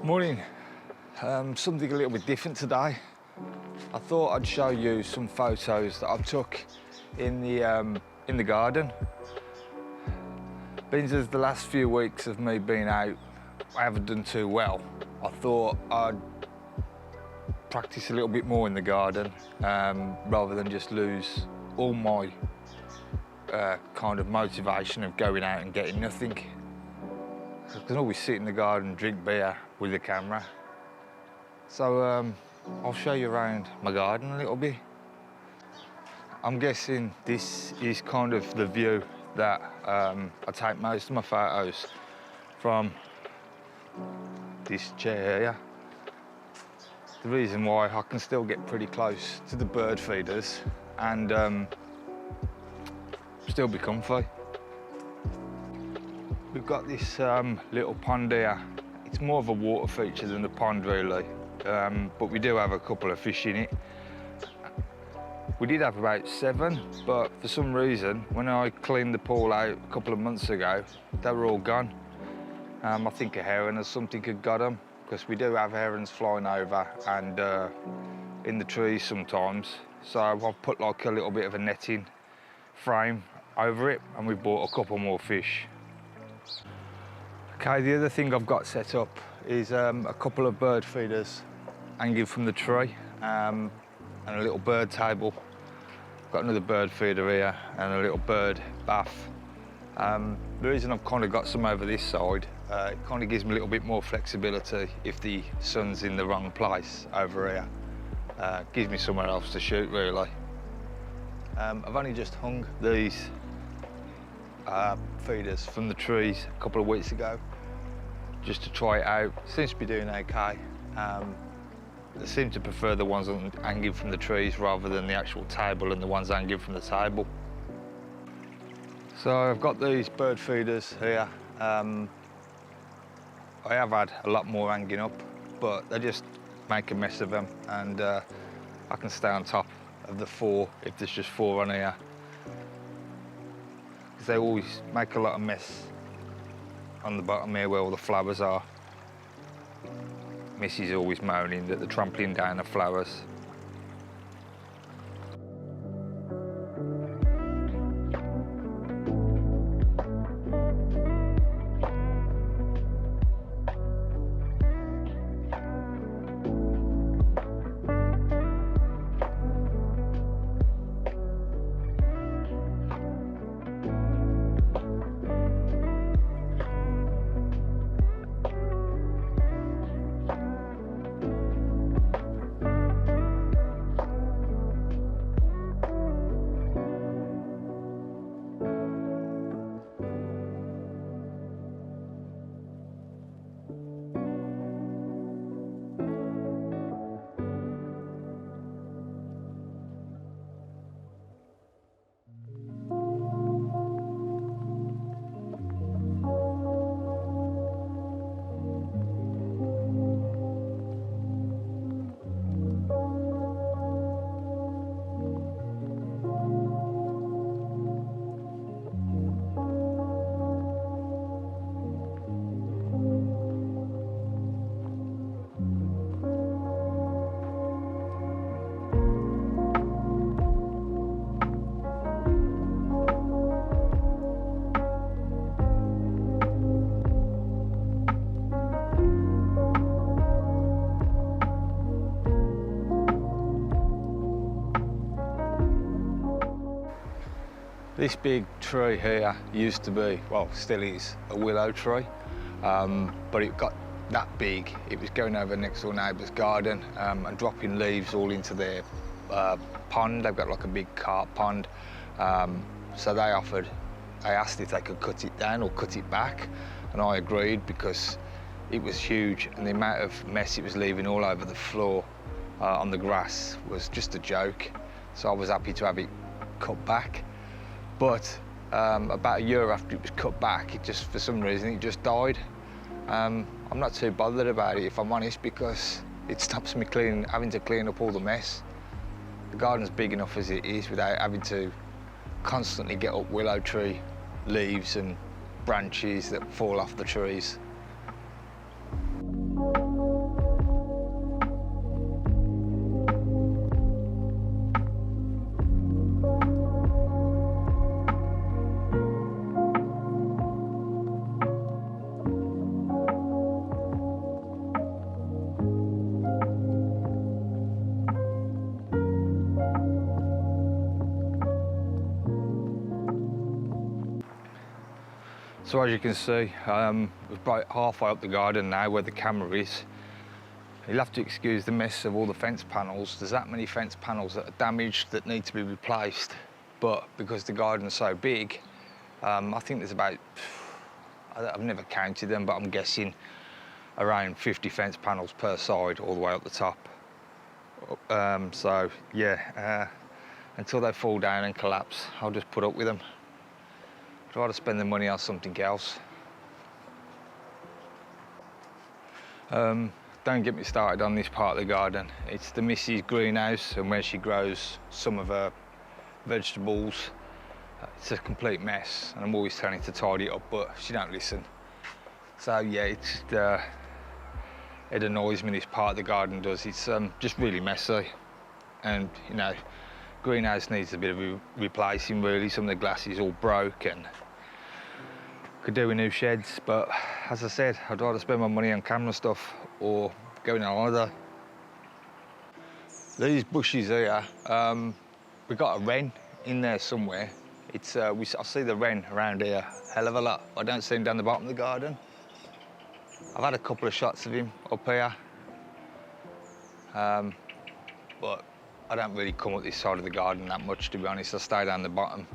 Morning. Something a little bit different today. I thought I'd show you some photos that I took in the garden. Being as the last few weeks of me being out, I haven't done too well. I thought I'd practice a little bit more in the garden rather than just lose all my kind of motivation of going out and getting nothing. I can always sit in the garden and drink beer with the camera. So I'll show you around my garden a little bit. I'm guessing this is kind of the view that I take most of my photos from, this chair here. The reason why I can still get pretty close to the bird feeders and still be comfy. We've got this little pond here. It's more of a water feature than the pond really, but we do have a couple of fish in it. We did have about 7, but for some reason, when I cleaned the pool out a couple of months ago, they were all gone. I think a heron or something had got them, because we do have herons flying over and in the trees sometimes. So I've put like a little bit of a netting frame over it, and we've bought a couple more fish. Okay, the other thing I've got set up is a couple of bird feeders hanging from the tree and a little bird table. Got another bird feeder here and a little bird bath. The reason I've kind of got some over this side, it kind of gives me a little bit more flexibility if the sun's in the wrong place over here. Gives me somewhere else to shoot really. I've only just hung these feeders from the trees a couple of weeks ago just to try it out. Seems to be doing okay. They seem to prefer the ones hanging from the trees rather than the actual table and the ones hanging from the table. So I've got these bird feeders here. I have had a lot more hanging up, but they just make a mess of them, and I can stay on top of the 4 if there's just 4 on here. They always make a lot of mess on the bottom here where all the flowers are. Missy's always moaning that they're trampling down the flowers. This big tree here used to be, well, still is, a willow tree, but it got that big, it was going over next door neighbour's garden and dropping leaves all into their pond. They've got like a big carp pond, so they asked if they could cut it down or cut it back, and I agreed because it was huge and the amount of mess it was leaving all over the floor on the grass was just a joke. So I was happy to have it cut back. But about a year after it was cut back, it just, for some reason, it just died. I'm not too bothered about it, if I'm honest, because it stops me having to clean up all the mess. The garden's big enough as it is without having to constantly get up willow tree leaves and branches that fall off the trees. So as you can see, we're about halfway up the garden now where the camera is. You'll have to excuse the mess of all the fence panels. There's that many fence panels that are damaged that need to be replaced. But because the garden's so big, I think there's about, I've never counted them, but I'm guessing around 50 fence panels per side all the way up the top. So yeah, until they fall down and collapse, I'll just put up with them. Try to spend the money on something else. Don't get me started on this part of the garden. It's the Missy's greenhouse and where she grows some of her vegetables. It's a complete mess and I'm always telling her to tidy it up, but she don't listen. So yeah, it annoys me, this part of the garden does. It's just really messy, and you know, greenhouse needs a bit of replacing really. Some of the glass is all broke and could do with new sheds, but as I said, I'd rather spend my money on camera stuff or going on holiday. These bushes here, we've got a wren in there somewhere. It's I see the wren around here a hell of a lot. I don't see him down the bottom of the garden. I've had a couple of shots of him up here, but I don't really come up this side of the garden that much, to be honest. I stay down the bottom.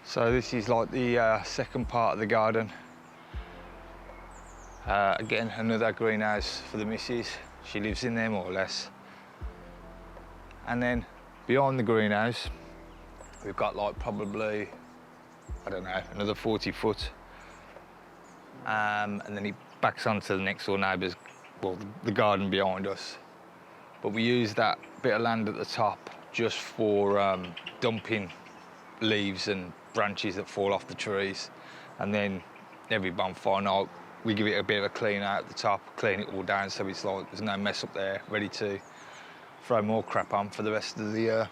So this is like the second part of the garden. Again, another greenhouse for the missus. She lives in there more or less. And then behind the greenhouse, we've got like probably, I don't know, another 40 foot. And then he backs onto the next door neighbour's, well, the garden behind us. But we use that bit of land at the top just for dumping leaves and branches that fall off the trees. And then every bonfire night, we give it a bit of a clean out at the top, clean it all down so it's like there's no mess up there, ready to throw more crap on for the rest of the year.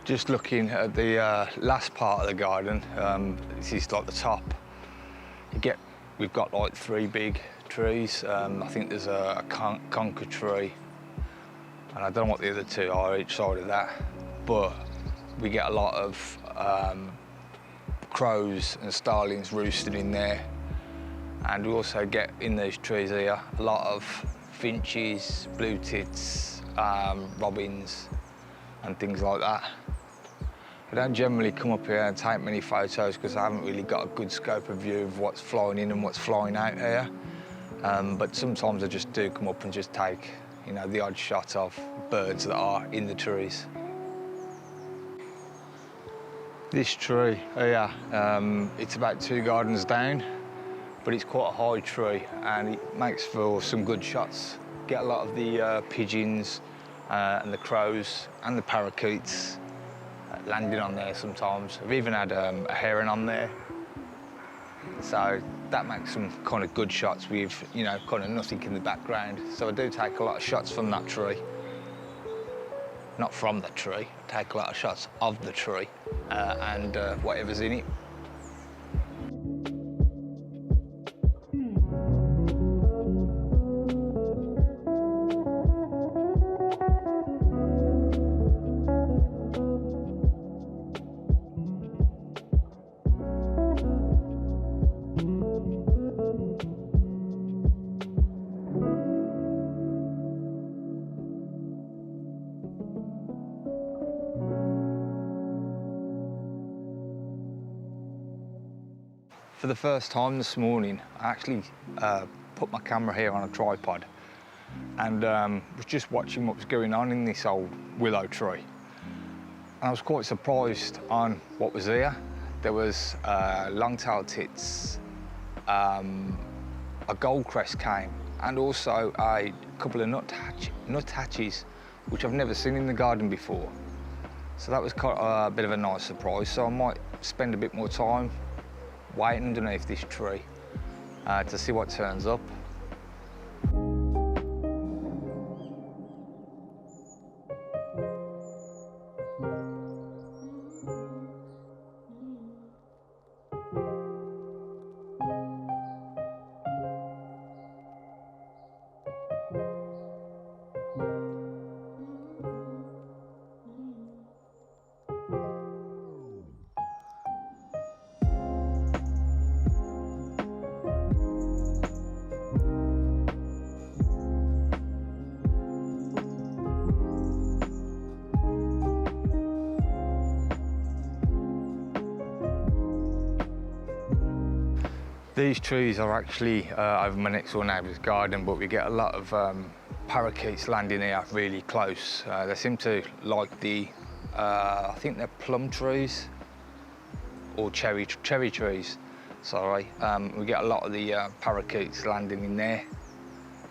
Just looking at the last part of the garden, this is like the top. We've got like 3 big trees. I think there's a conker tree, and I don't know what the other 2 are each side of that. But we get a lot of crows and starlings roosting in there, and we also get in these trees here a lot of finches, blue tits, robins, and things like that. I don't generally come up here and take many photos because I haven't really got a good scope of view of what's flying in and what's flying out here. But sometimes I just do come up and just take, you know, the odd shot of birds that are in the trees. This tree here, it's about 2 gardens down, but it's quite a high tree and it makes for some good shots. Get a lot of the pigeons and the crows and the parakeets landing on there sometimes. I've even had a heron on there. So that makes some kind of good shots with, you know, kind of nothing in the background. So I do take a lot of shots from that tree. Not from the tree, I take a lot of shots of the tree and whatever's in it. For the first time this morning, I actually put my camera here on a tripod and was just watching what was going on in this old willow tree. And I was quite surprised on what was here. There was long-tailed tits, a goldcrest cane, and also a couple of nuthatches, which I've never seen in the garden before. So that was quite a bit of a nice surprise. So I might spend a bit more time waiting underneath this tree to see what turns up. These trees are actually over my next door neighbour's garden, but we get a lot of parakeets landing here really close. They seem to like the, I think they're plum trees or cherry trees, sorry. We get a lot of the parakeets landing in there,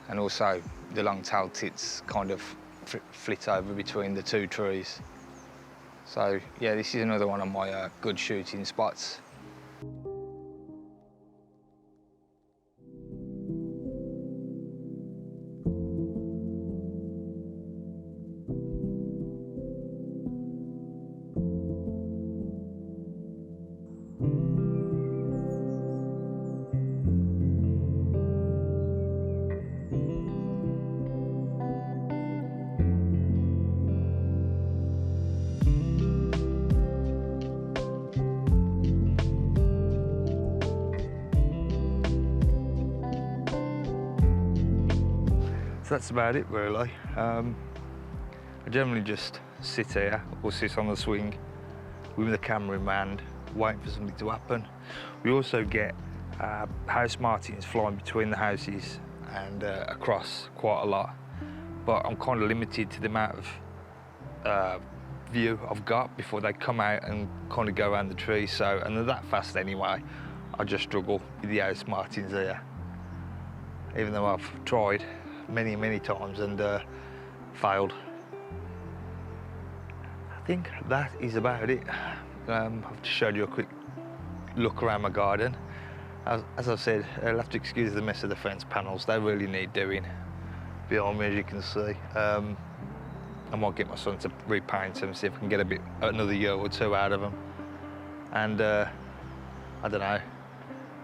and also the long-tailed tits kind of flit over between the two trees. So yeah, this is another one of my good shooting spots. So that's about it really. I generally just sit here or sit on the swing with the camera in my hand, waiting for something to happen. We also get house martins flying between the houses and across quite a lot, but I'm kind of limited to the amount of view I've got before they come out and kind of go around the tree. So, and they're that fast anyway, I just struggle with the house martins here, even though I've tried many times and failed. I think that is about it. I've just showed you a quick look around my garden. As I've said, I'll have to excuse the mess of the fence panels. They really need doing behind me, as you can see. I might get my son to repaint them, see if I can get another year or two out of them. And I don't know,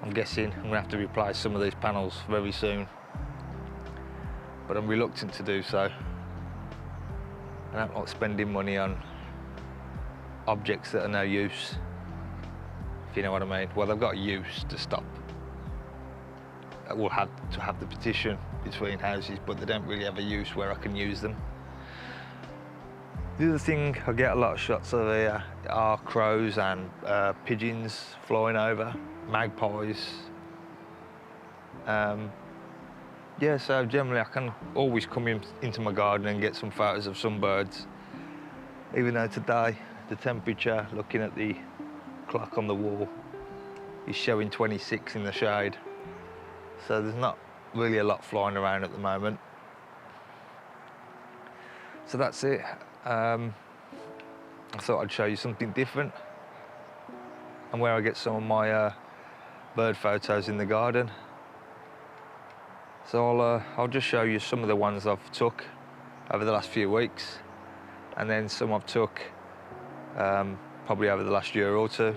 I'm guessing I'm gonna have to replace some of these panels very soon, but I'm reluctant to do so. I don't like spending money on objects that are no use, if you know what I mean. Well, they've got use to stop. We'll have to have the partition between houses, but they don't really have a use where I can use them. The other thing I get a lot of shots of here are crows and pigeons flying over, magpies. Yeah, so generally I can always come into my garden and get some photos of some birds. Even though today the temperature, looking at the clock on the wall, is showing 26 in the shade. So there's not really a lot flying around at the moment. So that's it. I thought I'd show you something different and where I get some of my bird photos in the garden. So I'll just show you some of the ones I've took over the last few weeks, and then some I've took probably over the last year or two.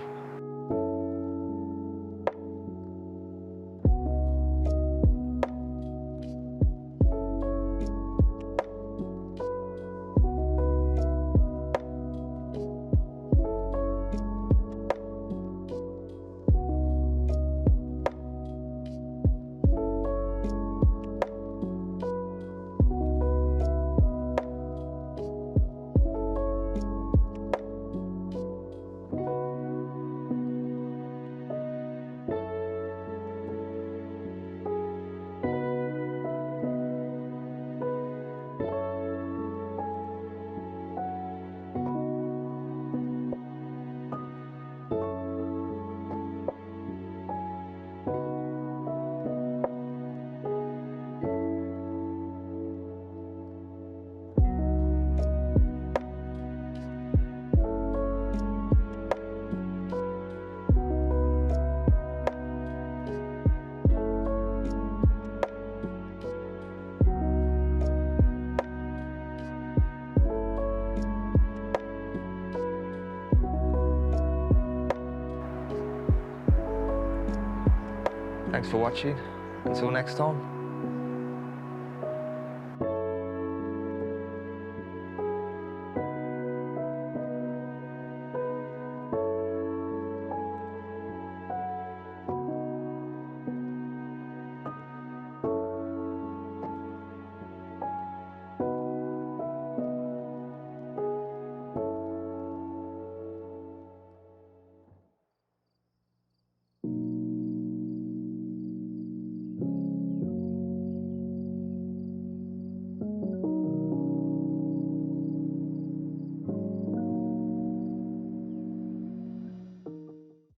Thanks for watching. Until next time.